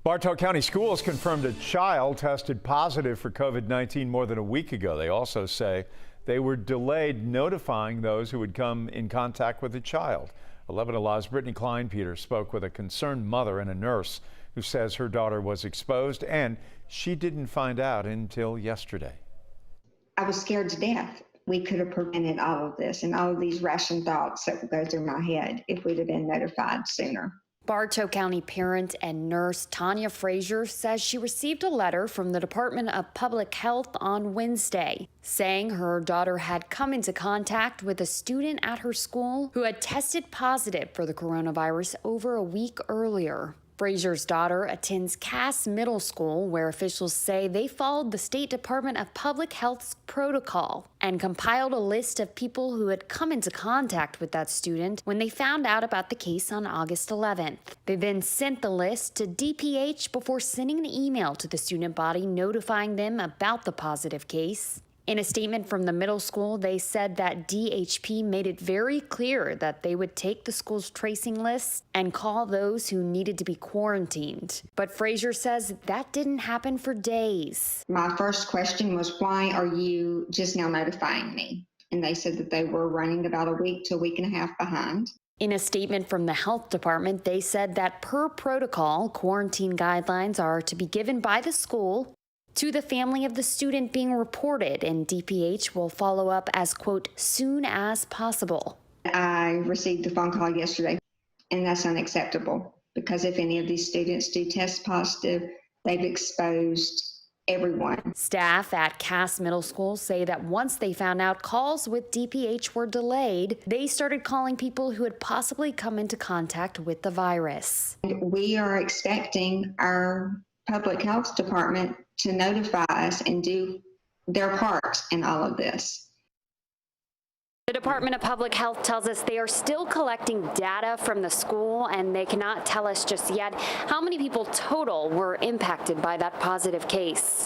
Bartow County schools confirmed a child tested positive for COVID-19 more than a week ago. They also say they were delayed notifying those who would come in contact with the child. 11 Alive's Brittany Klein-Peter spoke with a concerned mother and a nurse who says her daughter was exposed and she didn't find out until yesterday. I was scared to death. We could have prevented all of this and all of these rational thoughts that would go through my head if we'd have been notified sooner. Bartow County parent and nurse Tanya Frazier says she received a letter from the Department of Public Health on Wednesday saying her daughter had come into contact with a student at her school who had tested positive for the coronavirus over a week earlier. Frazier's daughter attends Cass Middle School, where officials say they followed the State Department of Public Health's protocol and compiled a list of people who had come into contact with that student when they found out about the case on August 11th. They then sent the list to DPH before sending an email to the student body notifying them about the positive case. In a statement from the middle school, they said that DHP made it very clear that they would take the school's tracing list and call those who needed to be quarantined. But Frazier says that didn't happen for days. My first question was, why are you just now notifying me? And they said that they were running about a week to a week and a half behind. In a statement from the health department, they said that per protocol, quarantine guidelines are to be given by the school to the family of the student being reported, and DPH will follow up as, quote, soon as possible. I received the phone call yesterday, and that's unacceptable because if any of these students do test positive, they've exposed everyone. Staff at Cass Middle School say that once they found out calls with DPH were delayed, they started calling people who had possibly come into contact with the virus. We are expecting our public health department to notify us and do their part in all of this. The Department of Public Health tells us they are still collecting data from the school, and they cannot tell us just yet how many people total were impacted by that positive case.